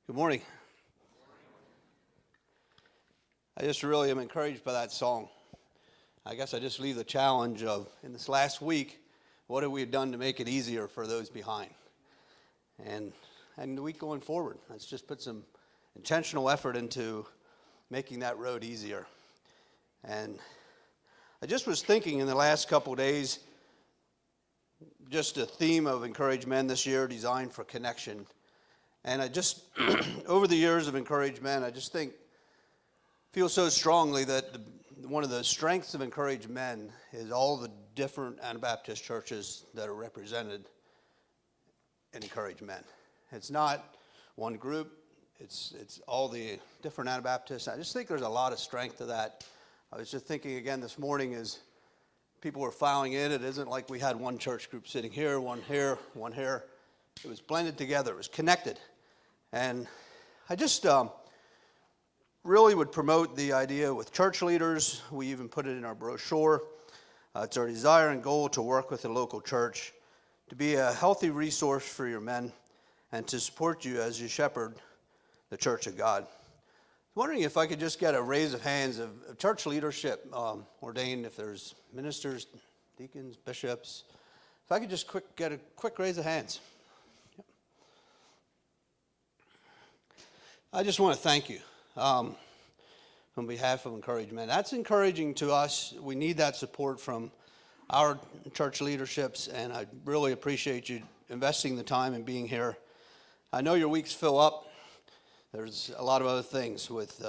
Good morning. I just really am encouraged by that song. I guess I just leave the challenge of, in this last week, what have we done to make it easier for those behind? And the week going forward, let's just put some intentional effort into making that road easier. And I just was thinking in the last couple of days, just a theme of Encourage Men this year, designed for connection. And I just, over the years of Encourage Men, I just feel so strongly that one of the strengths of Encourage Men is all the different Anabaptist churches that are represented in Encourage Men. It's not one group, it's all the different Anabaptists. I just think there's a lot of strength to that. I was just thinking again this morning as people were filing in, it isn't like we had one church group sitting here, one here, one here. It was blended together. It was connected. And I just really would promote the idea with church leaders. We even put it in our brochure. It's our desire and goal to work with the local church, to be a healthy resource for your men, and to support you as you shepherd the church of God. I was wondering if I could just get a raise of hands of church leadership ordained, if there's ministers, deacons, bishops. If I could just get a quick raise of hands. I just want to thank you on behalf of Encourage Men. That's encouraging to us. We need that support from our church leaderships, and I really appreciate you investing the time and being here. I know your weeks fill up. There's a lot of other things with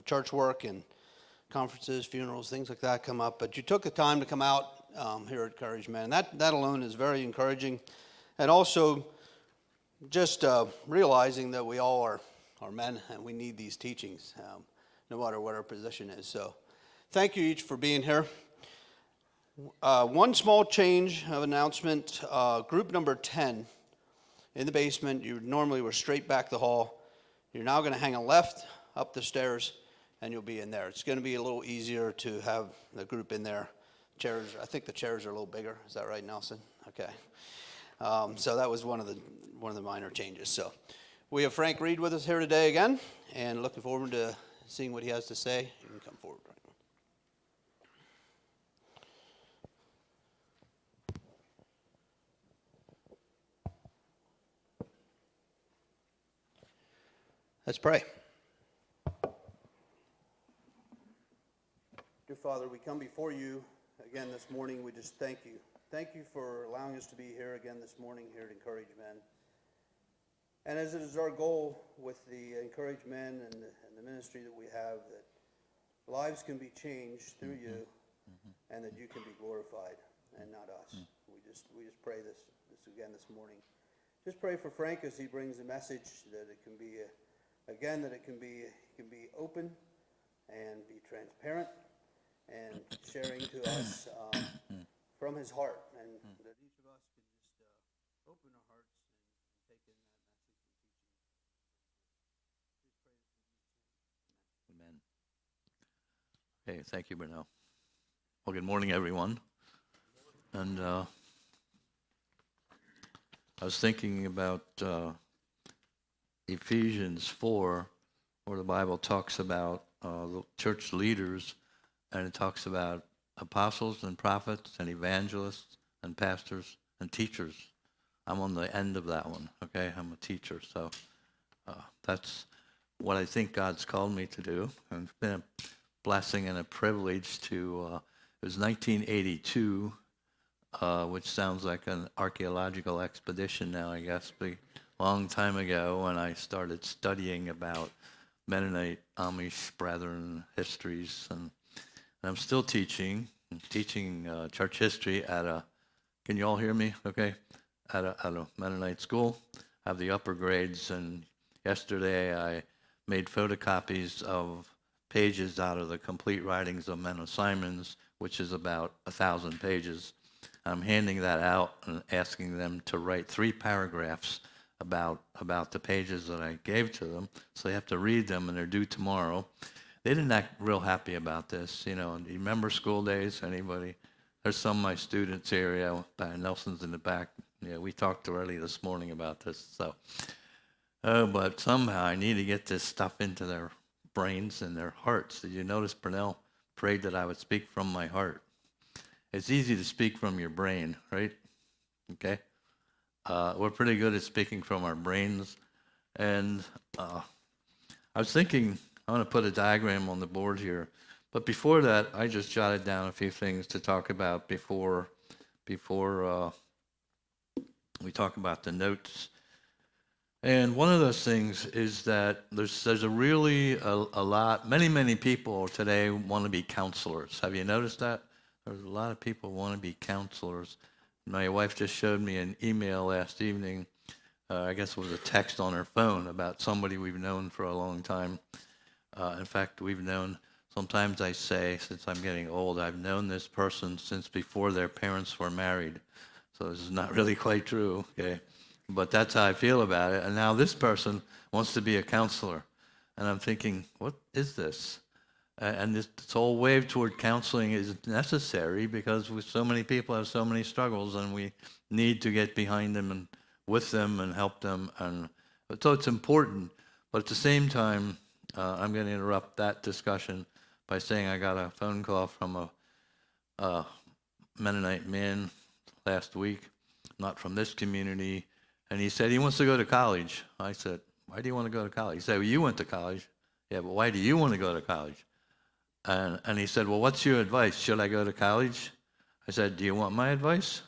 church work and conferences, funerals, things like that come up, but you took the time to come out here at Encourage Men, and that alone is very encouraging. And also just realizing that we all are men, and we need these teachings, no matter what our position is. So thank you each for being here. One small change of announcement, group number 10 in the basement. You normally were straight back the hall. You're now going to hang a left up the stairs, and you'll be in there. It's going to be a little easier to have the group in there. Chairs, I think the chairs are a little bigger. Is that right, Nelson? Okay. So that was one of the minor changes. So we have Frank Reed with us here today again, and looking forward to seeing what he has to say. You can come forward. Let's pray. Dear Father, we come before you again this morning. We just thank you. Thank you for allowing us to be here again this morning here at Encourage Men. And as it is our goal with the Encourage Men and the ministry that we have, that lives can be changed through you, and that you can be glorified and not us. We just pray this again this morning. Just pray for Frank as he brings a message, that it can be open and be transparent and sharing to us from his heart, and that each of us can just open our hearts and take in that message. Amen. Okay, thank you, Bruno. Well, good morning, everyone. And I was thinking about Ephesians 4, where the Bible talks about the church leaders, and it talks about apostles and prophets and evangelists and pastors and teachers. I'm on the end of that one, okay? I'm a teacher, so that's what I think God's called me to do. And it's been a blessing and a privilege to, it was 1982, which sounds like an archaeological expedition now, I guess, but a long time ago when I started studying about Mennonite, Amish, Brethren histories, and I'm still teaching church history at a, can you all hear me okay, at a Mennonite school. I have the upper grades, and yesterday I made photocopies of pages out of the complete writings of Menno Simons, which is about 1,000 pages. I'm handing that out and asking them to write 3 paragraphs about the pages that I gave to them. So they have to read them, and they're due tomorrow. They didn't act real happy about this. You know, do you remember school days? Anybody? There's some of my students here. Nelson's in the back. Yeah, we talked early this morning about this. So Oh, but somehow I need to get this stuff into their brains and their hearts. Did you notice Purnell prayed that I would speak from my heart? It's easy to speak from your brain, right? Okay? We're pretty good at speaking from our brains. And I was thinking, I want to put a diagram on the board here. But before that, I just jotted down a few things to talk about before we talk about the notes. And one of those things is that there's a really a lot, many people today want to be counselors. Have you noticed that? There's a lot of people want to be counselors. My wife just showed me an email last evening. I guess it was a text on her phone about somebody we've known for a long time. In fact, we've known, sometimes I say, since I'm getting old, I've known this person since before their parents were married. So this is not really quite true, okay? But that's how I feel about it. And now this person wants to be a counselor. And I'm thinking, what is this? And this whole wave toward counseling is necessary because so many people have so many struggles, and we need to get behind them and with them and help them. And so it's important. But at the same time, I'm going to interrupt that discussion by saying I got a phone call from a Mennonite man last week, not from this community, and he said he wants to go to college. I said, why do you want to go to college? He said, well, you went to college. Yeah, but why do you want to go to college? And he said, well, what's your advice? Should I go to college? I said, do you want my advice?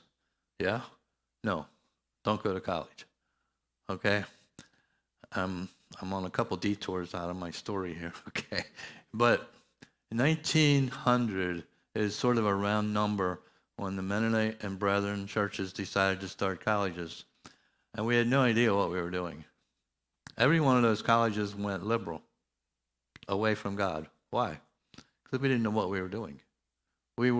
Yeah? No, don't go to college. Okay? I'm on a couple detours out of my story here, okay? But 1900 is sort of a round number when the Mennonite and Brethren churches decided to start colleges. And we had no idea what we were doing. Every one of those colleges went liberal, away from God. Why? Because we didn't know what we were doing. We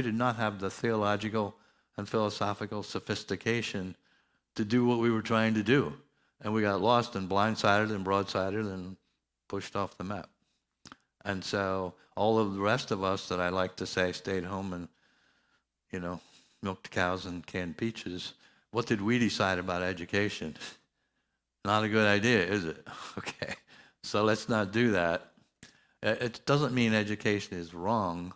did not have the theological and philosophical sophistication to do what we were trying to do. And we got lost and blindsided and broadsided and pushed off the map. And so all of the rest of us that I like to say stayed home and, milked cows and canned peaches. What did we decide about education? Not a good idea, is it? Okay, so let's not do that. It doesn't mean education is wrong,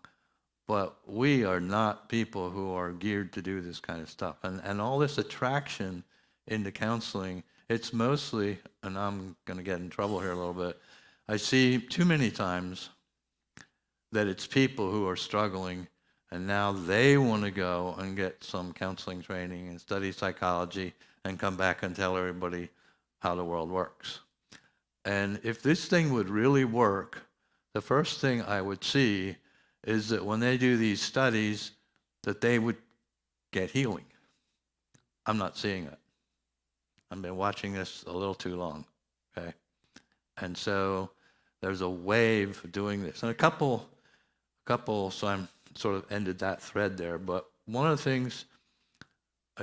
but we are not people who are geared to do this kind of stuff. And all this attraction into counseling, it's mostly, and I'm going to get in trouble here a little bit, I see too many times that it's people who are struggling, and now they want to go and get some counseling training and study psychology and come back and tell everybody how the world works. And if this thing would really work, the first thing I would see is that when they do these studies, that they would get healing. I'm not seeing it. I've been watching this a little too long, okay? And so there's a wave of doing this. And a couple, so I'm sort of ended that thread there, but one of the things,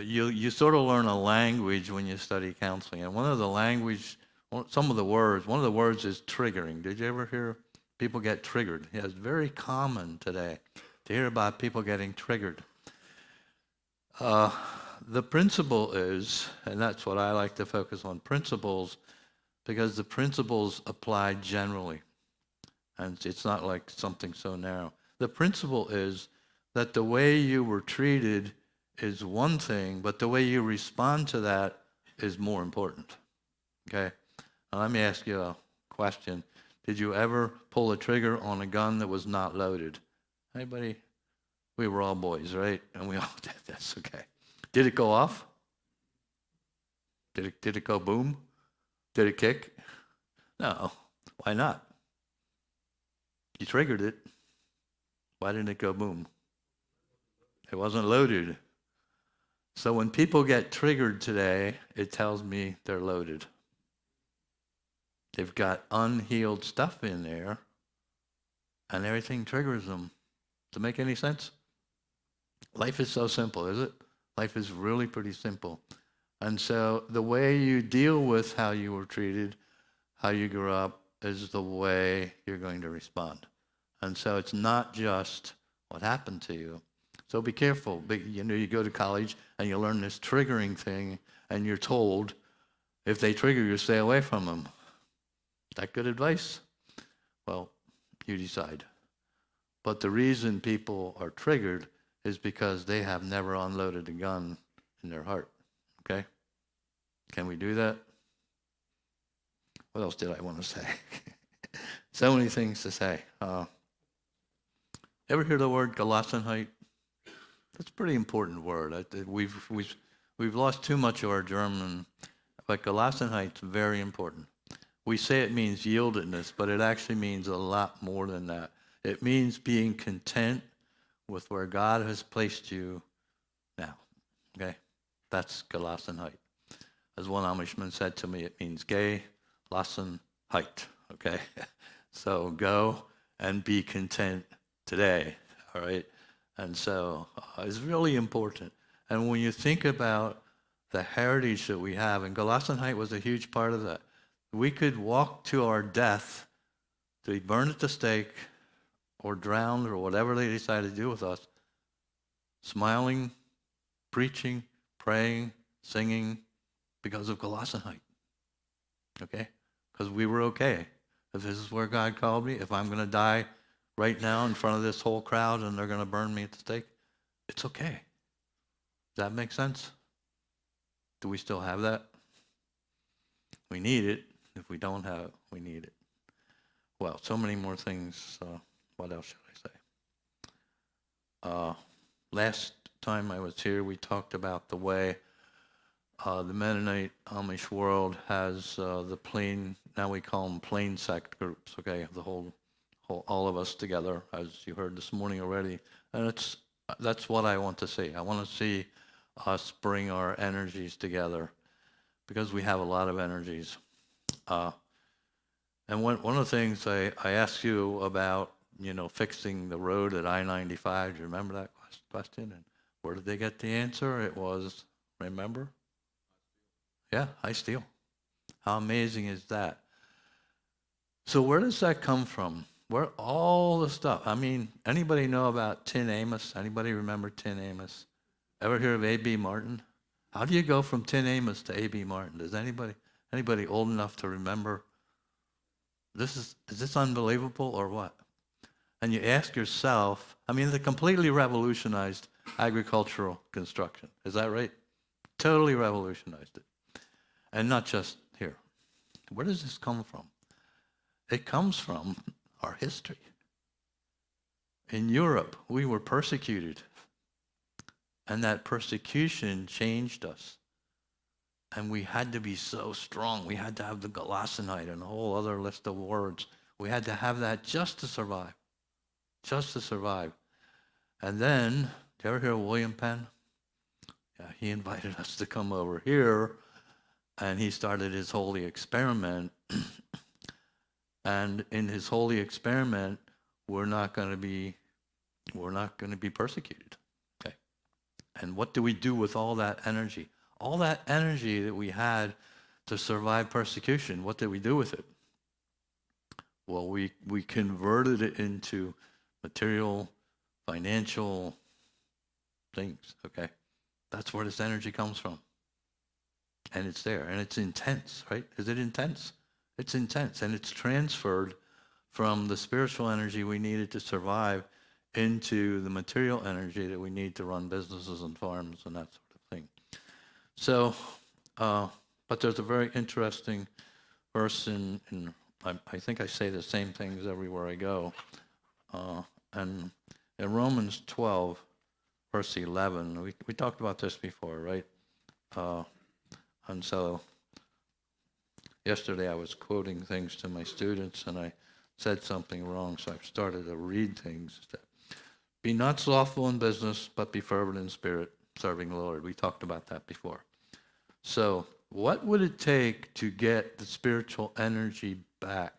you sort of learn a language when you study counseling. And one of the words is triggering. Did you ever hear people get triggered? Yeah, it's very common today to hear about people getting triggered. The principle is, and that's what I like to focus on, principles, because the principles apply generally. And it's not like something so narrow. The principle is that the way you were treated is one thing, but the way you respond to that is more important. Okay? Now let me ask you a question. Did you ever pull a trigger on a gun that was not loaded? Anybody? We were all boys, right? And we all did this, okay. Did it go off? Did it go boom? Did it kick? No. Why not? You triggered it. Why didn't it go boom? It wasn't loaded. So when people get triggered today, it tells me they're loaded. They've got unhealed stuff in there, and everything triggers them. Does it make any sense? Life is so simple, is it? Life is really pretty simple. And so the way you deal with how you were treated, how you grew up, is the way you're going to respond. And so it's not just what happened to you. So be careful. You go to college and you learn this triggering thing, and you're told, If they trigger you, stay away from them. Is that good advice? Well, you decide. But the reason people are triggered is because they have never unloaded a gun in their heart. Okay? Can we do that? What else did I want to say? So many things to say. Ever hear the word Gelassenheit? That's a pretty important word. We've lost too much of our German, but Gelassenheit's very important. We say it means yieldedness, but it actually means a lot more than that. It means being content with where God has placed you now. Okay? That's Gelassenheit. As one Amishman said to me, it means gay, lassen, height. Okay? So go and be content today. All right? And so it's really important. And when you think about the heritage that we have, and Gelassenheit was a huge part of that. We could walk to our death, to be burned at the stake, or drowned, or whatever they decide to do with us, smiling, preaching, praying, singing, because of Gelassenheit. Okay? Because we were okay. If this is where God called me, if I'm going to die right now in front of this whole crowd and they're going to burn me at the stake, it's okay. Does that make sense? Do we still have that? We need it. If we don't have it, we need it. Well, so many more things. What else should I say? Last time I was here, we talked about the way the Mennonite Amish world has the plain, now we call them plain sect groups, okay, the whole all of us together, as you heard this morning already. And that's what I want to see. I want to see us bring our energies together, because we have a lot of energies. And one of the things I asked you about, fixing the road at I-95, do you remember that question? And where did they get the answer? It was, remember? Yeah, high steel. How amazing is that? So where does that come from? Where all the stuff? I mean, anybody know about Tin Amos? Anybody remember Tin Amos? Ever hear of A.B. Martin? How do you go from Tin Amos to A.B. Martin? Does anybody old enough to remember? Is this unbelievable or what? And you ask yourself, I mean, they completely revolutionized agricultural construction. Is that right? Totally revolutionized it. And not just here. Where does this come from? It comes from our history. In Europe, we were persecuted. And that persecution changed us. And we had to be so strong. We had to have the Gelassenheit and a whole other list of words. We had to have that just to survive. Just to survive. And then, did you ever hear of William Penn? Yeah, he invited us to come over here, and he started his holy experiment. And in his holy experiment, we're not going to be persecuted. Okay. And what do we do with all that energy? All that energy that we had to survive persecution, what did we do with it? Well, we converted it into material, financial things, okay? That's where this energy comes from. And it's there, and it's intense, right? Is it intense? It's intense, and it's transferred from the spiritual energy we needed to survive into the material energy that we need to run businesses and farms and that sort of thing. So, but there's a very interesting verse in I think I say the same things everywhere I go. And in Romans 12, verse 11, we talked about this before, right? And so yesterday I was quoting things to my students, and I said something wrong, so I've started to read things. Be not slothful in business, but be fervent in spirit, serving the Lord. We talked about that before. So what would it take to get the spiritual energy back?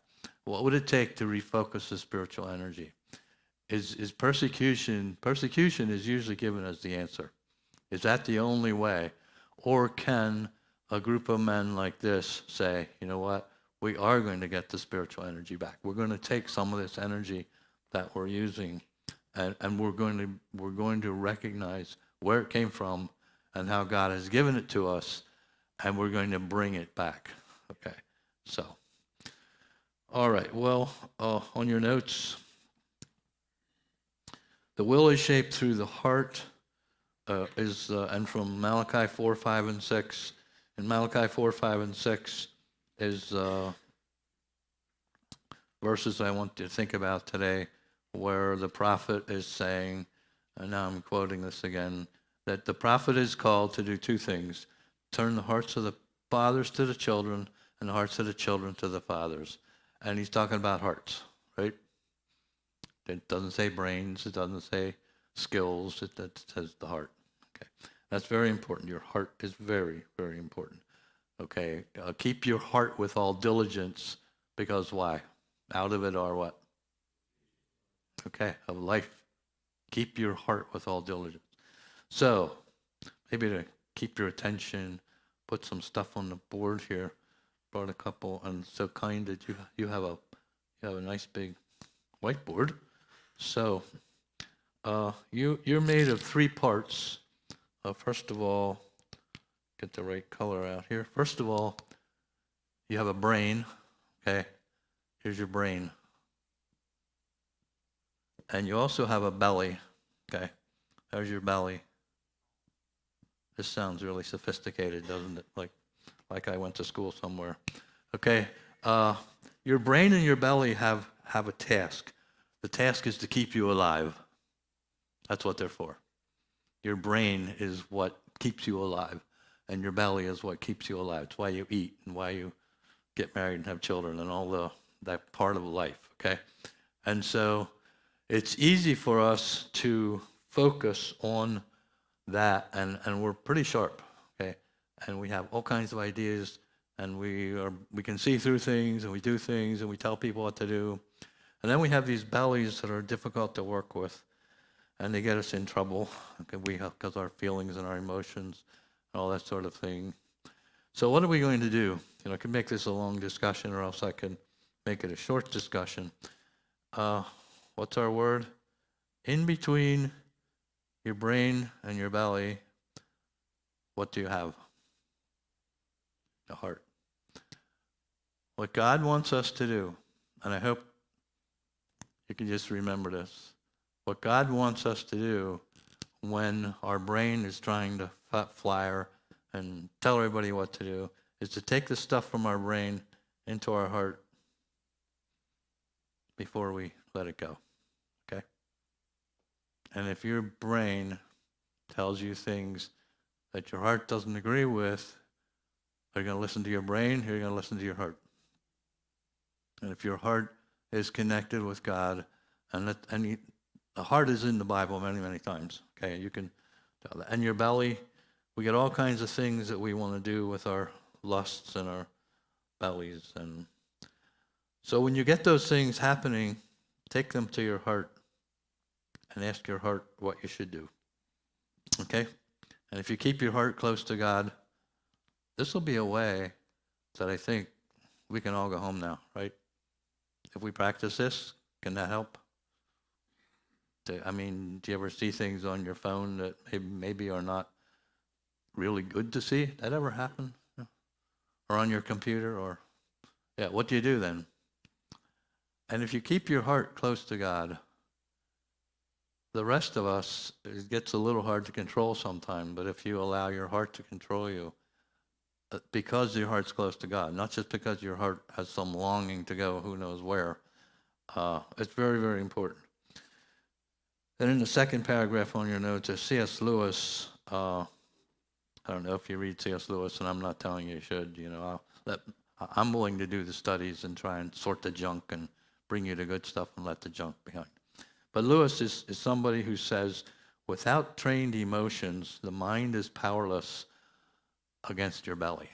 What would it take to refocus the spiritual energy? Is persecution is usually given as the answer. Is that the only way? Or can a group of men like this say, you know what, we are going to get the spiritual energy back. We're going to take some of this energy that we're using, and we're going to recognize where it came from and how God has given it to us, and we're going to bring it back. Okay, so, all right, well, on your notes, the will is shaped through the heart, and from Malachi 4, 5, and 6. In Malachi 4, 5, and 6 is verses I want you to think about today, where the prophet is saying, and now I'm quoting this again, that the prophet is called to do two things: turn the hearts of the fathers to the children and the hearts of the children to the fathers. And he's talking about hearts, right? It doesn't say brains, it doesn't say skills, it says the heart. Okay, that's very important. Your heart is very, very important. Okay, keep your heart with all diligence, because why? Out of it are what? Okay, of life. Keep your heart with all diligence. So, maybe to keep your attention, put some stuff on the board here. Brought a couple, and so kind that you have a nice big whiteboard. So, you're made of three parts. First of all, get the right color out here. First of all, you have a brain. Okay, here's your brain. And you also have a belly. Okay, there's your belly. This sounds really sophisticated, doesn't it? Like I went to school somewhere. Okay, your brain and your belly have a task. The task is to keep you alive. That's what they're for. Your brain is what keeps you alive, and your belly is what keeps you alive. It's why you eat and why you get married and have children and all that part of life, okay? And so it's easy for us to focus on that, and we're pretty sharp, okay? And we have all kinds of ideas, and we can see through things, and we do things, and we tell people what to do. And then we have these bellies that are difficult to work with, and they get us in trouble because our feelings and our emotions and all that sort of thing. So what are we going to do? I can make this a long discussion, or else I can make it a short discussion. What's our word? In between your brain and your belly, what do you have? The heart. What God wants us to do, and I hope you can just remember this. What God wants us to do when our brain is trying to flyer and tell everybody what to do is to take the stuff from our brain into our heart before we let it go, okay? And if your brain tells you things that your heart doesn't agree with, are you going to listen to your brain, or are you going to listen to your heart? And if your heart is connected with God, the heart is in the Bible many, many times, okay? You can tell that. And your belly, we get all kinds of things that we want to do with our lusts and our bellies. And so when you get those things happening, take them to your heart and ask your heart what you should do, okay? And if you keep your heart close to God, this will be a way that I think we can all go home now, right? If we practice this, can that help? Do you ever see things on your phone that maybe are not really good to see? That ever happen? Or on your computer? Or what do you do then? And if you keep your heart close to God, the rest of us, it gets a little hard to control sometimes, but if you allow your heart to control you, because your heart's close to God, not just because your heart has some longing to go who knows where, it's very, very important. Then in the second paragraph on your notes, C.S. Lewis, I don't know if you read C.S. Lewis, and I'm not telling you should, I'm willing to do the studies and try and sort the junk and bring you the good stuff and let the junk behind. But Lewis is somebody who says, without trained emotions, the mind is powerless against your belly.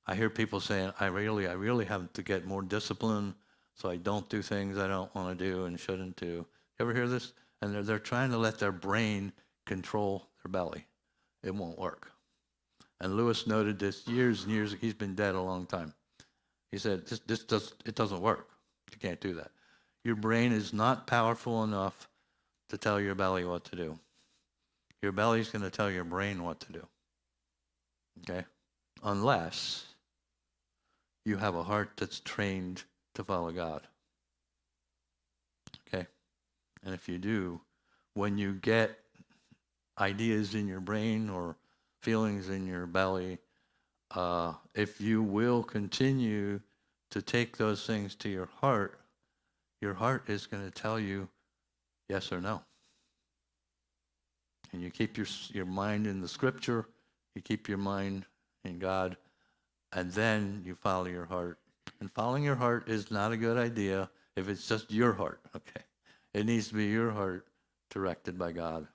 I hear people saying, I really have to get more discipline so I don't do things I don't want to do and shouldn't do. You ever hear this? And they're trying to let their brain control their belly. It won't work. And Lewis noted this years and years. He's been dead a long time. He said, it doesn't work. You can't do that. Your brain is not powerful enough to tell your belly what to do. Your belly's going to tell your brain what to do. Okay? Unless you have a heart that's trained to follow God. Okay? And if you do, when you get ideas in your brain or feelings in your belly, if you will continue to take those things to your heart is going to tell you yes or no. And you keep your mind in the scripture, you keep your mind in God, and then you follow your heart. And following your heart is not a good idea if it's just your heart, okay? It needs to be your heart directed by God.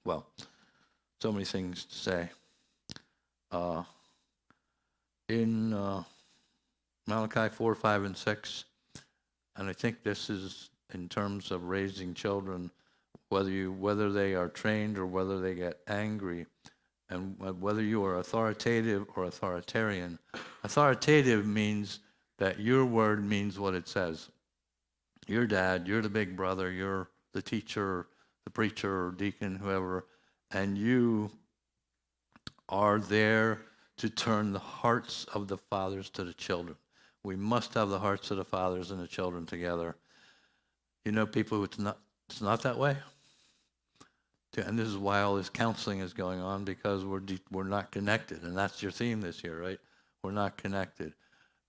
Well, so many things to say. In Malachi 4, 5, and 6, and I think this is in terms of raising children, whether they are trained or whether they get angry, and whether you are authoritative or authoritarian. Authoritative means that your word means what it says. Your dad, you're the big brother, you're the teacher, the preacher, or deacon, whoever, and you are there to turn the hearts of the fathers to the children. We must have the hearts of the fathers and the children together. You know, people who it's not that way. And this is why all this counseling is going on, because we're not connected, and that's your theme this year, right? We're not connected,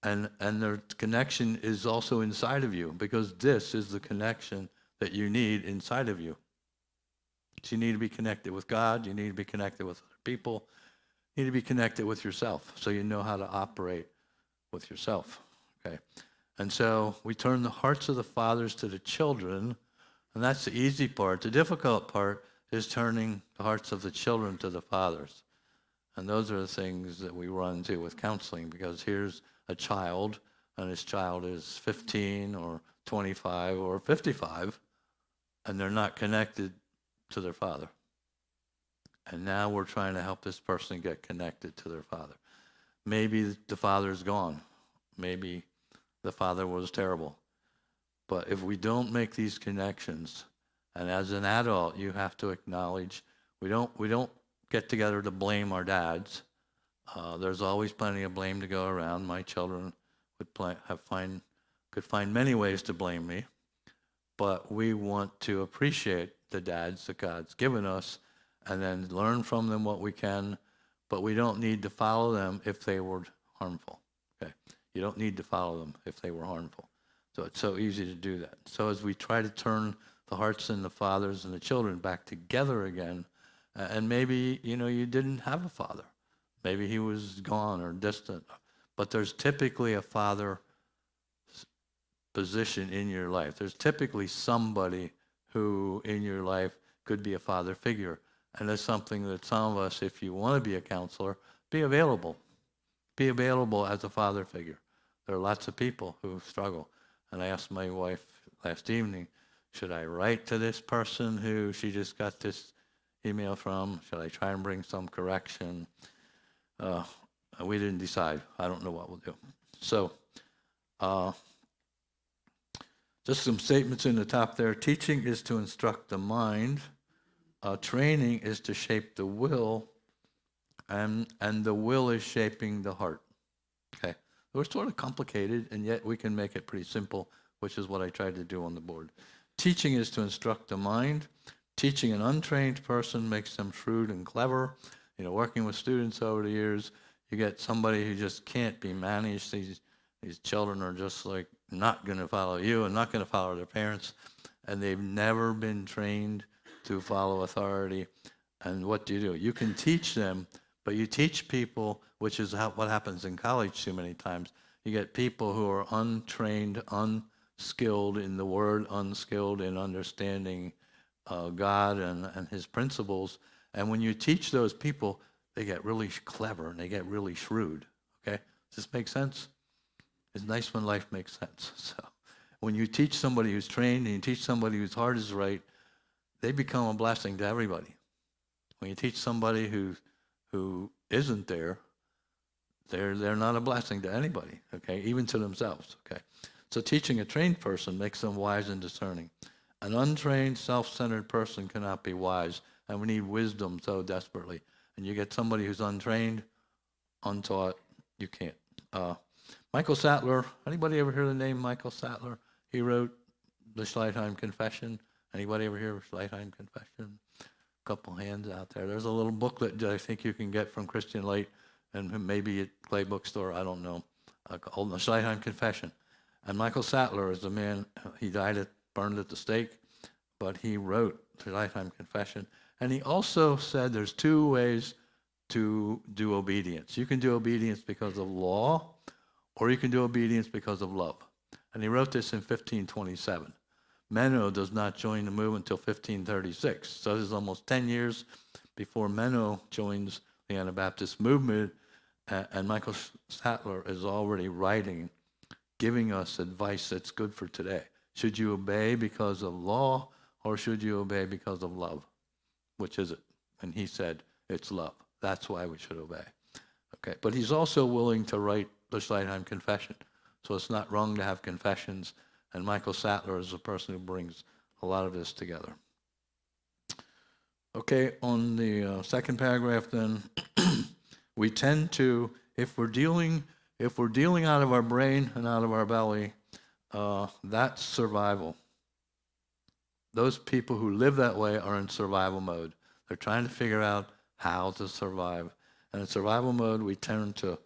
and the connection is also inside of you, because this is the connection that you need inside of you. So you need to be connected with God. You need to be connected with other people. You need to be connected with yourself, so you know how to operate with yourself. Okay, and so we turn the hearts of the fathers to the children, and that's the easy part. The difficult part is turning the hearts of the children to the fathers. And those are the things that we run into with counseling, because here's a child, and this child is 15 or 25 or 55, and they're not connected to their father. And now we're trying to help this person get connected to their father. Maybe the father's gone. Maybe the father was terrible. But if we don't make these connections, and as an adult, you have to acknowledge we don't get together to blame our dads. There's always plenty of blame to go around. My children could find many ways to blame me, but we want to appreciate the dads that God's given us, and then learn from them what we can. But we don't need to follow them if they were harmful. Okay, you don't need to follow them if they were harmful. So it's so easy to do that. So as we try to turn the hearts and the fathers and the children back together again, and maybe, you didn't have a father. Maybe he was gone or distant. But there's typically a father position in your life. There's typically somebody who in your life could be a father figure. And that's something that some of us, if you want to be a counselor, be available. Be available as a father figure. There are lots of people who struggle. And I asked my wife last evening, should I write to this person who she just got this email from? Should I try and bring some correction? We didn't decide. I don't know what we'll do. So, just some statements in the top there. Teaching is to instruct the mind. Training is to shape the will. And the will is shaping the heart. Okay. We're sort of complicated, and yet we can make it pretty simple, which is what I tried to do on the board. Teaching is to instruct the mind. Teaching an untrained person makes them shrewd and clever. Working with students over the years, you get somebody who just can't be managed. These children are just like not going to follow you and not going to follow their parents, and they've never been trained to follow authority. And what do? You can teach them, but you teach people, which is what happens in college too many times. You get people who are untrained, unskilled in the word, unskilled in understanding God and his principles. And when you teach those people, they get really clever and they get really shrewd. Okay? Does this make sense? It's nice when life makes sense. So when you teach somebody who's trained and you teach somebody whose heart is right, they become a blessing to everybody. When you teach somebody who isn't there, they're not a blessing to anybody, okay? Even to themselves, okay? So teaching a trained person makes them wise and discerning. An untrained, self-centered person cannot be wise, and we need wisdom so desperately. and you get somebody who's untrained, untaught, you can't. Michael Sattler, anybody ever hear the name Michael Sattler? He wrote the Schleitheim Confession. Anybody ever hear of Schleitheim Confession? A couple hands out there. There's a little booklet that I think you can get from Christian Light and maybe at Clay Bookstore, I don't know, called the Schleitheim Confession. And Michael Sattler is the man, he died burned at the stake, but he wrote the Schleitheim Confession. And he also said there's two ways to do obedience. You can do obedience because of law, or you can do obedience because of love. And he wrote this in 1527. Menno does not join the movement until 1536. So this is almost 10 years before Menno joins the Anabaptist movement, and Michael Sattler is already writing, giving us advice that's good for today. Should you obey because of law, or should you obey because of love? Which is it? And he said, it's love. That's why we should obey. Okay, but he's also willing to write the Schleitheim Confession. So it's not wrong to have confessions, and Michael Sattler is the person who brings a lot of this together. Okay, on the second paragraph then, we tend to, if we're dealing out of our brain and out of our belly, that's survival. Those people who live that way are in survival mode. They're trying to figure out how to survive. And in survival mode, we turn to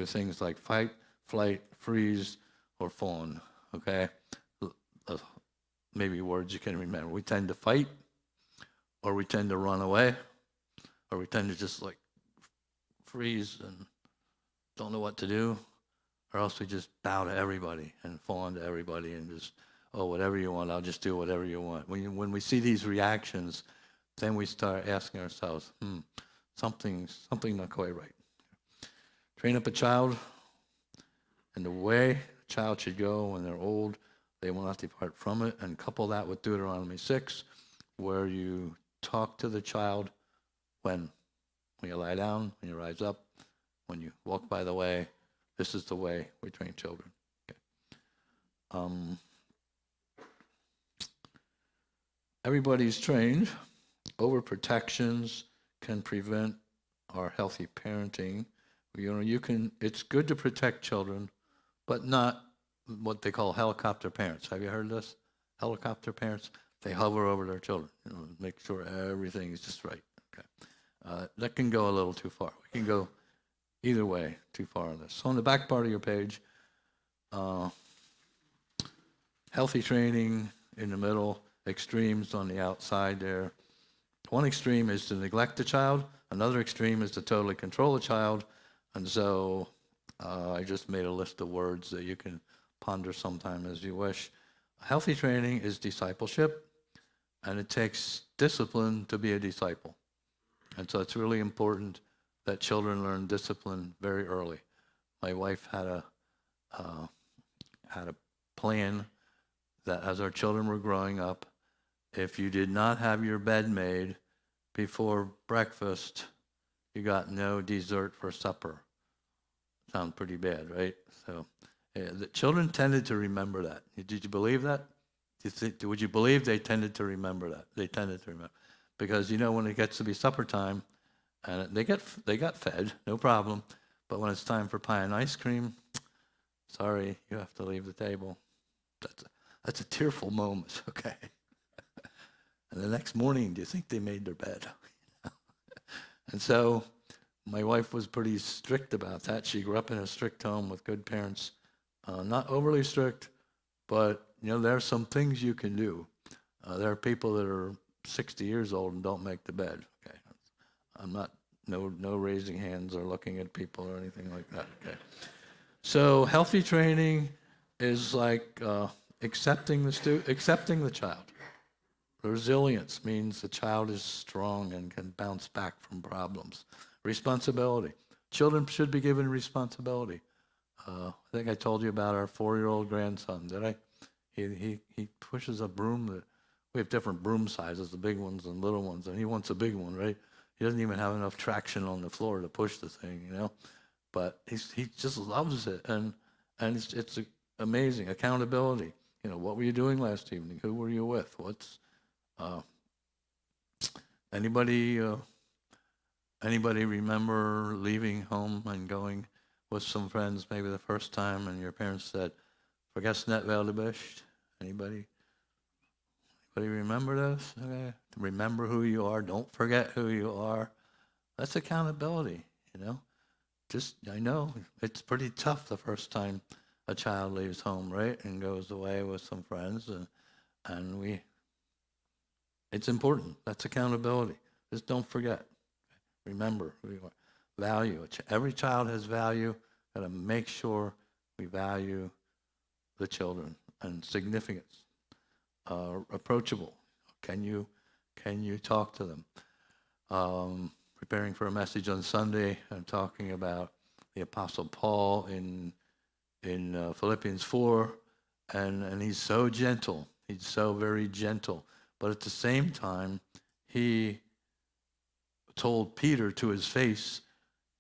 things like fight, flight, freeze, or fawn. Okay, maybe words you can remember. We tend to fight, or we tend to run away, or we tend to just like freeze and don't know what to do, or else we just bow to everybody and fawn to everybody and just, oh, whatever you want, I'll just do whatever you want. When we see these reactions, then we start asking ourselves, something not quite right. Train up a child in the way a child should go when they're old. They will not depart from it. And couple that with Deuteronomy 6, where you talk to the child when you lie down, when you rise up, when you walk by the way. This is the way we train children. Okay. Everybody's trained. Overprotections can prevent our healthy parenting. It's good to protect children, but not what they call helicopter parents. Have you heard of this? Helicopter parents, they hover over their children, make sure everything is just right. Okay. That can go a little too far. We can go either way too far on this. So on the back part of your page, healthy training in the middle, extremes on the outside there. One extreme is to neglect the child. Another extreme is to totally control the child. And so I just made a list of words that you can ponder sometime as you wish. Healthy training is discipleship, and it takes discipline to be a disciple. And so it's really important that children learn discipline very early. My wife had a plan that as our children were growing up, if you did not have your bed made before breakfast, you got no dessert for supper. Sounds pretty bad, right? So the children tended to remember that. Did you believe that? Would you believe they tended to remember that? They tended to remember. Because, when it gets to be supper time, and they got fed, no problem. But when it's time for pie and ice cream, sorry, you have to leave the table. That's a tearful moment, okay? And the next morning, do you think they made their bed? And so my wife was pretty strict about that. She grew up in a strict home with good parents. Not overly strict, but, there are some things you can do. There are people that are 60 years old and don't make the bed, okay? I'm not, no raising hands or looking at people or anything like that, okay? So healthy training is like accepting the child. Resilience means the child is strong and can bounce back from problems. Responsibility. Children should be given responsibility. I think I told you about our 4-year-old grandson, did I? He pushes a broom. We have different broom sizes, the big ones and little ones, and he wants a big one, right? He doesn't even have enough traction on the floor to push the thing, But he just loves it, and it's amazing. Accountability. What were you doing last evening? Who were you with? Anybody Anybody remember leaving home and going with some friends maybe the first time and your parents said, "Vergesst nicht, wer du bist"? Anybody? Anybody remember those? Okay. Remember who you are. Don't forget who you are. That's accountability, you know. I know it's pretty tough the first time a child leaves home, right, and goes away with some friends, and it's important. That's accountability. Just don't forget. Remember who you are. Value. Every child has value. Got to make sure we value the children and significance. Approachable. Can you talk to them? Preparing for a message on Sunday, I'm talking about the Apostle Paul in Philippians 4, and he's so gentle. He's so very gentle. But at the same time, he told Peter to his face,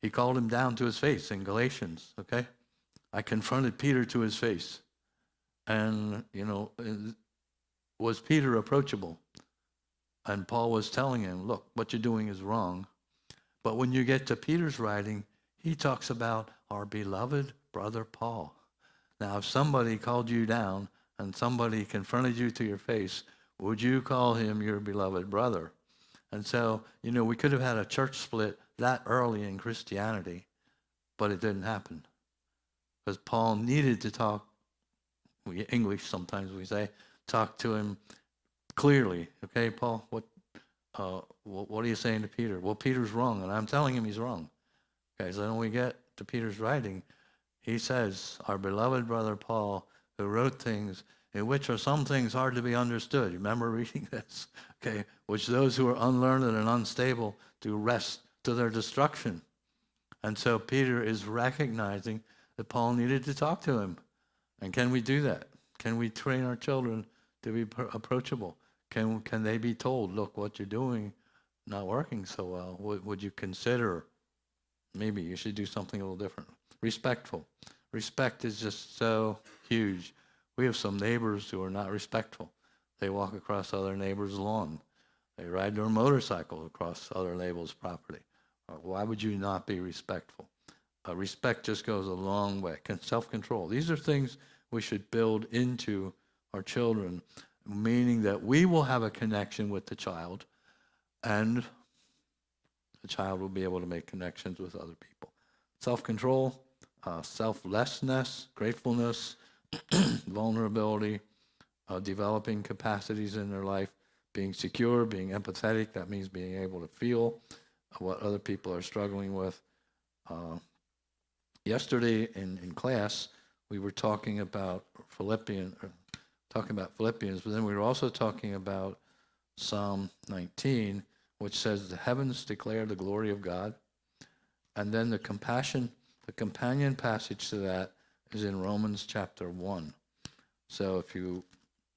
he called him down to his face in Galatians, okay? I confronted Peter to his face. And, was Peter approachable? And Paul was telling him, look, what you're doing is wrong. But when you get to Peter's writing, he talks about our beloved brother Paul. Now, if somebody called you down and somebody confronted you to your face, would you call him your beloved brother? And so, we could have had a church split that early in Christianity, but it didn't happen. Because Paul needed to talk, English sometimes we say, talk to him clearly. Okay, Paul, what are you saying to Peter? Well, Peter's wrong, and I'm telling him he's wrong. Okay, so when we get to Peter's writing, he says, our beloved brother Paul, who wrote things in which are some things hard to be understood. You remember reading this? Okay, which those who are unlearned and unstable do rest to their destruction. And so Peter is recognizing that Paul needed to talk to him. And can we do that? Can we train our children to be approachable? Can they be told, look, what you're doing not working so well? Would you consider maybe you should do something a little different? Respectful. Respect is just so huge. We have some neighbors who are not respectful. They walk across other neighbors' lawn. They ride their motorcycle across other neighbors' property. Why would you not be respectful? Respect just goes a long way. Self-control. These are things we should build into our children, meaning that we will have a connection with the child, and the child will be able to make connections with other people. Self-control, selflessness, gratefulness, vulnerability, developing capacities in their life, being secure, being empathetic. That means being able to feel what other people are struggling with. Yesterday in class, we were talking about Philippians, but then we were also talking about Psalm 19, which says, the heavens declare the glory of God. And then the companion passage to that is in Romans chapter 1. So if you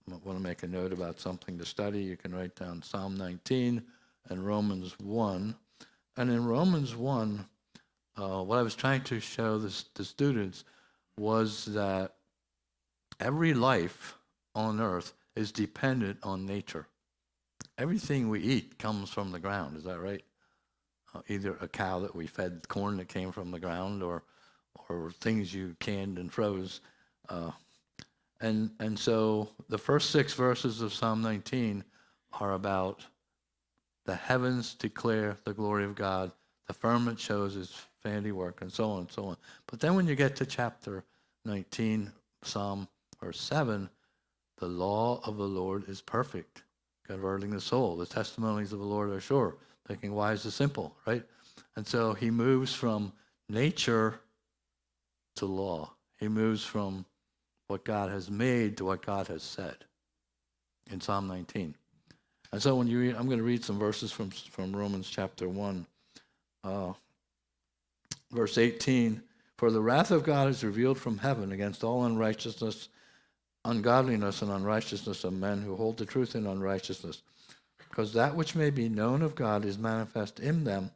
want to make a note about something to study, you can write down Psalm 19 and Romans 1. And in Romans 1, what I was trying to show the students was that every life on earth is dependent on nature. Everything we eat comes from the ground, is that right? Either a cow that we fed corn that came from the ground, or things you canned and froze. And so the first 6 verses of Psalm 19 are about the heavens declare the glory of God, the firmament shows his handiwork, and so on and so on. But then when you get to chapter 19, Psalm verse 7, the law of the Lord is perfect, converting the soul. The testimonies of the Lord are sure, making wise the simple, right? And so he moves from nature to law. He moves from what God has made to what God has said in Psalm 19. And so when you read, I'm going to read some verses from Romans chapter 1. Verse 18, for the wrath of God is revealed from heaven against all unrighteousness, ungodliness, and unrighteousness of men who hold the truth in unrighteousness. Because that which may be known of God is manifest in them,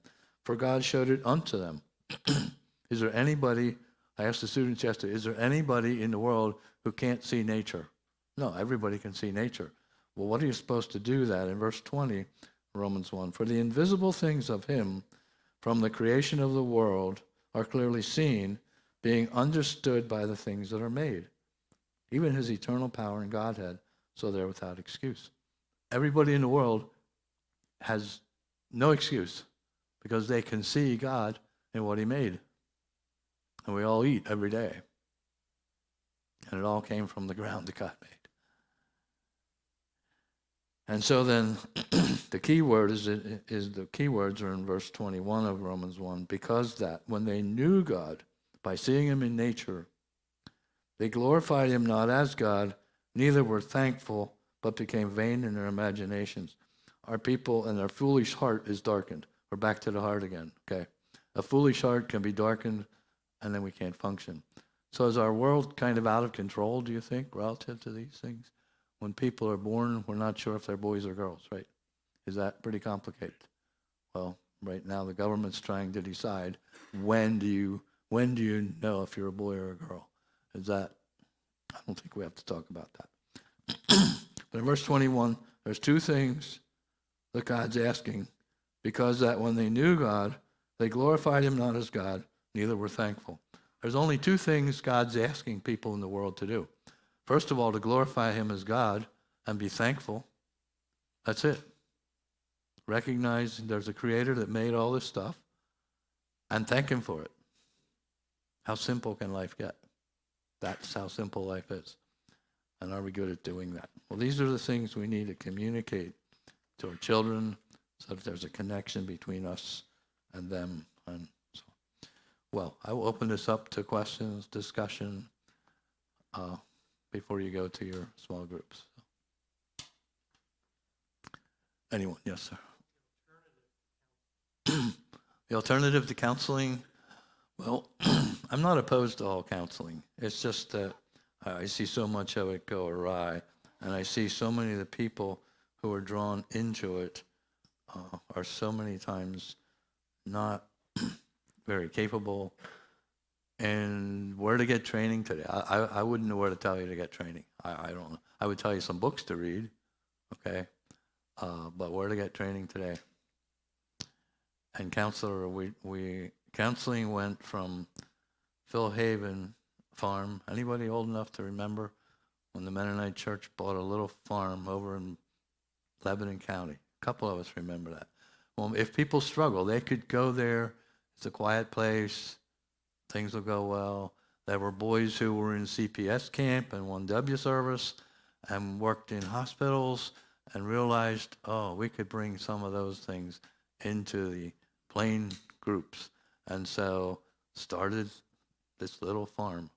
for God showed it unto them. Is there anybody, I asked the students yesterday, is there anybody in the world who can't see nature? No, everybody can see nature. Well, what are you supposed to do that? In verse 20, Romans 1, for the invisible things of him, from the creation of the world are clearly seen, being understood by the things that are made, even his eternal power and Godhead, so they're without excuse. Everybody in the world has no excuse because they can see God in what he made. And we all eat every day. And it all came from the ground that God made. And so then the key word is the key words are in verse 21 of Romans 1, because that when they knew God by seeing him in nature, they glorified him not as God, neither were thankful, but became vain in their imaginations. Our people and their foolish heart is darkened. We're back to the heart again, okay? A foolish heart can be darkened, and then we can't function. So is our world kind of out of control, do you think, relative to these things? When people are born, we're not sure if they're boys or girls, right? Is that pretty complicated? Well, right now the government's trying to decide when do you know if you're a boy or a girl? Is that, I don't think we have to talk about that. But in verse 21, there's two things that God's asking, because that when they knew God, they glorified him not as God, neither were thankful. There's only two things God's asking people in the world to do. First of all, to glorify him as God and be thankful. That's it. Recognize there's a creator that made all this stuff and thank him for it. How simple can life get? That's how simple life is. And are we good at doing that? Well, these are the things we need to communicate to our children so that there's a connection between us and them. And so, well, I will open this up to questions, discussion, before you go to your small groups. Anyone? Yes, sir. The alternative to counseling, well, I'm not opposed to all counseling. It's just that I see so much of it go awry, and I see so many of the people who are drawn into it are so many times not very capable. And where to get training today? I wouldn't know where to tell you to get training. I don't know. I would tell you some books to read, okay? But where to get training today? And counseling went from Phil Haven farm. Anybody old enough to remember when the Mennonite Church bought a little farm over in Lebanon County? A couple of us remember that. Well, if people struggle, they could go there. It's a quiet place. Things will go well. There were boys who were in CPS camp and 1W service and worked in hospitals and realized, oh, we could bring some of those things into the plain groups. And so started this little farm,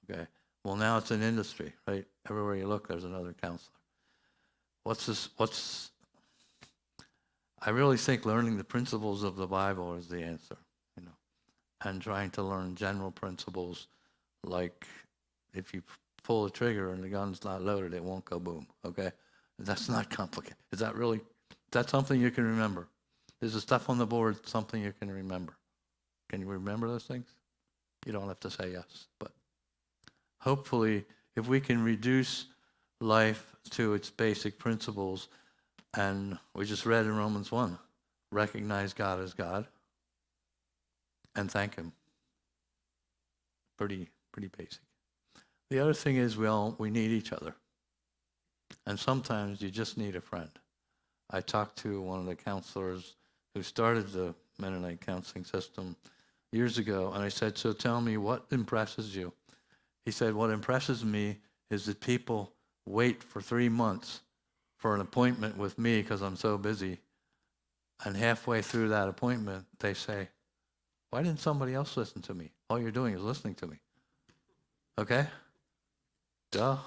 okay? Well, now it's an industry, right? Everywhere you look, there's another counselor. I really think learning the principles of the Bible is the answer, and trying to learn general principles like if you pull the trigger and the gun's not loaded, it won't go boom, okay? That's not complicated. Is that something you can remember? Is the stuff on the board something you can remember? Can you remember those things? You don't have to say yes, but hopefully if we can reduce life to its basic principles, and we just read in Romans 1, recognize God as God, and thank him. Pretty basic. The other thing is we need each other. And sometimes you just need a friend. I talked to one of the counselors who started the Mennonite counseling system years ago, and I said, so tell me, what impresses you? He said, what impresses me is that people wait for 3 months for an appointment with me because I'm so busy, and halfway through that appointment, they say, why didn't somebody else listen to me? All you're doing is listening to me. Okay? Duh.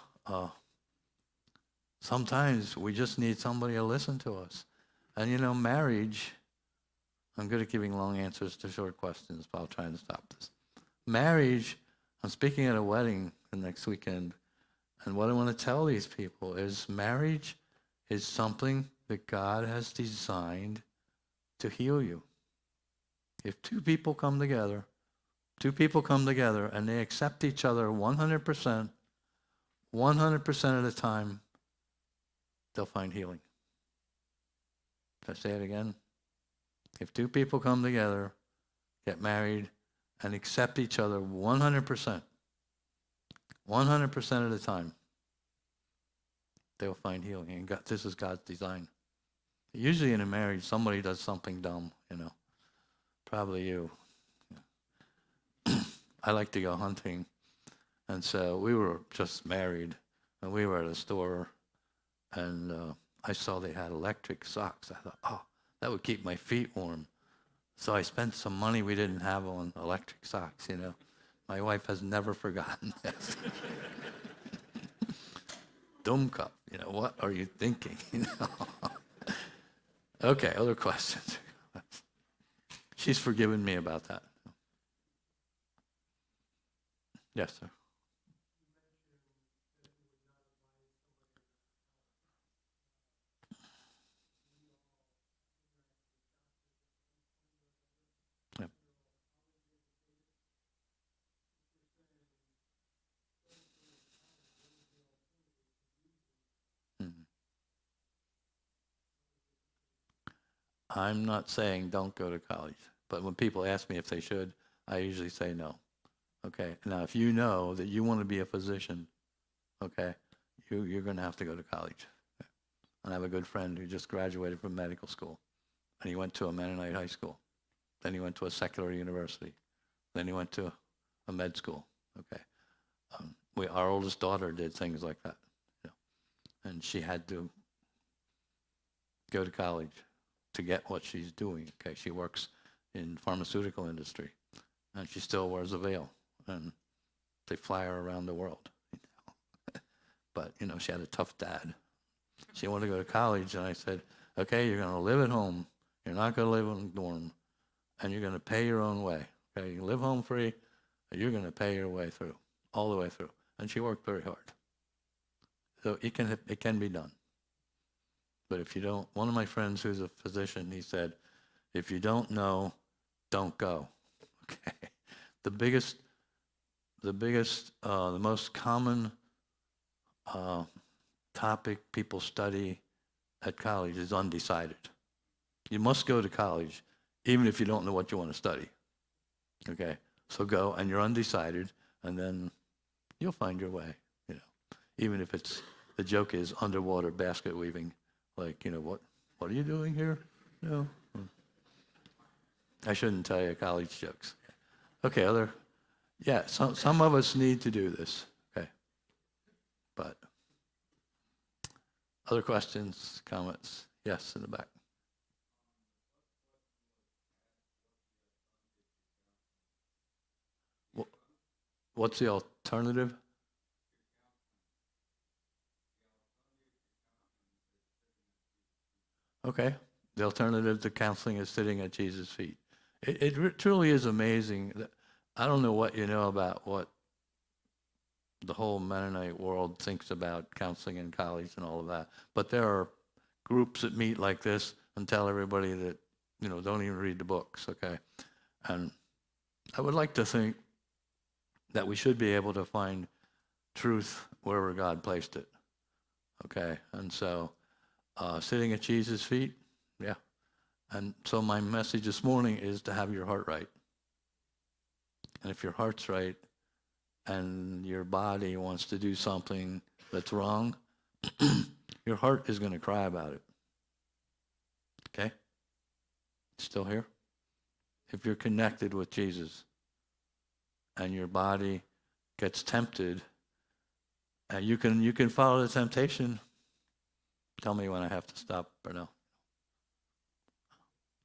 Sometimes we just need somebody to listen to us. And marriage, I'm good at giving long answers to short questions, but I'll try to stop this. Marriage, I'm speaking at a wedding the next weekend, and what I want to tell these people is marriage is something that God has designed to heal you. If two people come together and they accept each other 100% of the time, they'll find healing. Can I say it again? If two people come together get married, and accept each other 100%, 100% of the time, they'll find healing. And God, this is God's design. Usually in a marriage, somebody does something dumb, probably you. I like to go hunting, and so we were just married, and we were at a store, and I saw they had electric socks. I thought, oh, that would keep my feet warm. So I spent some money we didn't have on electric socks, My wife has never forgotten this. Dummkopf, what are you thinking? Okay, other questions? She's forgiven me about that. Yes, sir. Yep. Mhm. I'm not saying don't go to college, but when people ask me if they should, I usually say no. Okay. Now, if you know that you want to be a physician, okay, you're going to have to go to college. And I have a good friend who just graduated from medical school, and he went to a Mennonite high school. Then he went to a secular university. Then he went to a med school. Okay. Our oldest daughter did things like that, and she had to go to college to get what she's doing. Okay, she works in pharmaceutical industry, and she still wears a veil, and they fly her around the world. But she had a tough dad. She wanted to go to college, and I said, okay, you're going to live at home. You're not going to live in a dorm, and you're going to pay your own way. Okay, you live home free, and you're going to pay your way through, all the way through. And she worked very hard. So it can be done. But if you don't, one of my friends who's a physician, he said, if you don't know, don't go. Okay. The most common topic people study at college is undecided. You must go to college, even if you don't know what you want to study. Okay. So go, and you're undecided, and then you'll find your way. Even if the joke is underwater basket weaving. Like, what are you doing here? No. I shouldn't tell you college jokes. Okay, some of us need to do this, okay? But other questions, comments? Yes, in the back. What's the alternative? Okay. The alternative to counseling is sitting at Jesus' feet. It truly is amazing. I don't know what you know about what the whole Mennonite world thinks about counseling in college and all of that, but there are groups that meet like this and tell everybody that, don't even read the books, okay? And I would like to think that we should be able to find truth wherever God placed it, okay? And so sitting at Jesus' feet, yeah. And so my message this morning is to have your heart right. And if your heart's right and your body wants to do something that's wrong, your heart is going to cry about it. Okay? Still here? If you're connected with Jesus and your body gets tempted, and you can follow the temptation. Tell me when I have to stop or no.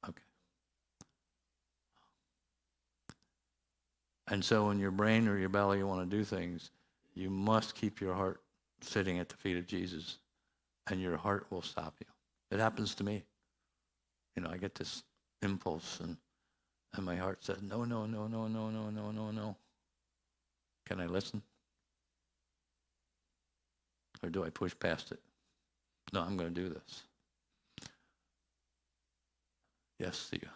Okay. And so when your brain or your belly want to do things, you must keep your heart sitting at the feet of Jesus, and your heart will stop you. It happens to me. I get this impulse, and my heart says, no, no, no, no, no, no, no, no, no. Can I listen? Or do I push past it? No, I'm going to do this. Yes, see you.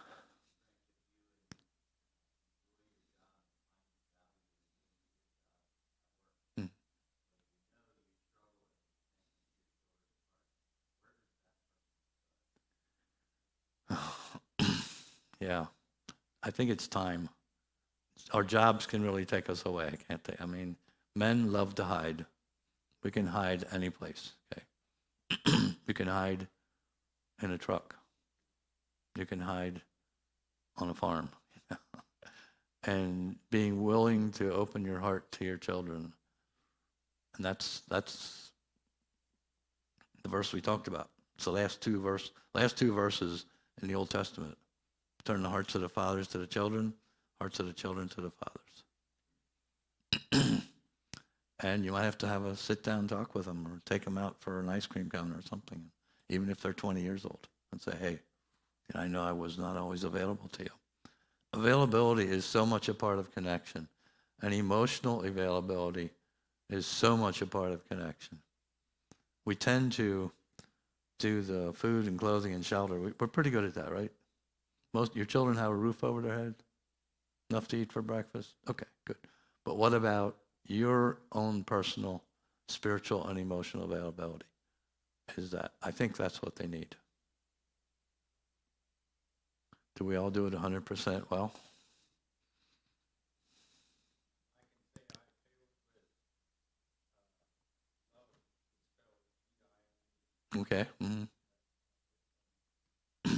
Yeah. I think it's time. Our jobs can really take us away, can't they? I mean, men love to hide. We can hide any place, okay? You can hide in a truck. You can hide on a farm. And being willing to open your heart to your children. And that's the verse we talked about. It's the last two verses in the Old Testament. Turn the hearts of the fathers to the children, hearts of the children to the fathers. And you might have to have a sit-down talk with them or take them out for an ice cream cone or something, even if they're 20 years old, and say, hey, I know I was not always available to you. Availability is so much a part of connection, and emotional availability is so much a part of connection. We tend to do the food and clothing and shelter. We're pretty good at that, right? Most your children have a roof over their head, enough to eat for breakfast. Okay, good. But what about your own personal, spiritual, and emotional availability? I think that's what they need. Do we all do it 100% well? Okay. Mm-hmm.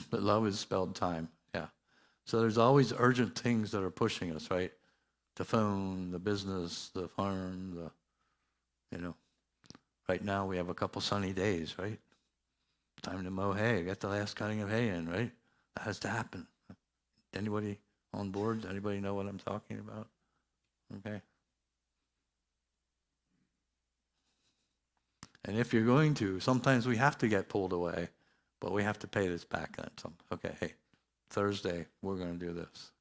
But love is spelled time. Yeah. So there's always urgent things that are pushing us, right? The phone, the business, the farm, Right now we have a couple sunny days, right? Time to mow hay. Get the last cutting of hay in, right? That has to happen. Anybody on board? Anybody know what I'm talking about? Okay. And if you're going to, sometimes we have to get pulled away, but we have to pay this back. Okay, hey, Thursday, we're going to do this.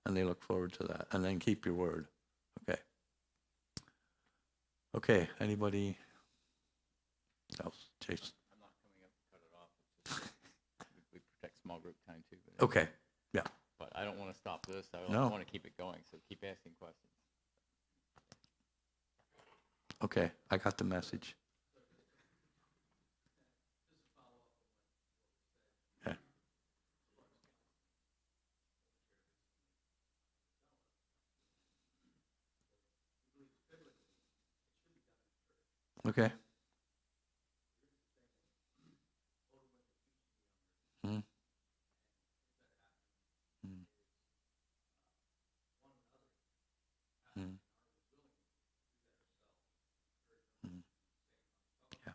And they look forward to that. And then keep your word. Okay. Okay, anybody else? Jason? I'm not coming up to cut it off. We protect small group time too. But Okay, yeah. But I don't want to stop this. I No. want to keep it going. So keep asking questions. Okay, I got the message. Okay. Okay. Mm. Mm. Mm. Mm. Yeah.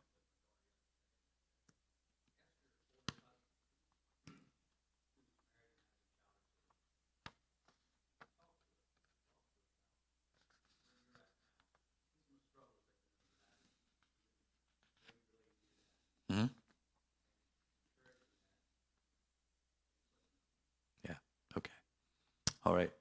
Mm. Yeah. Okay. All right.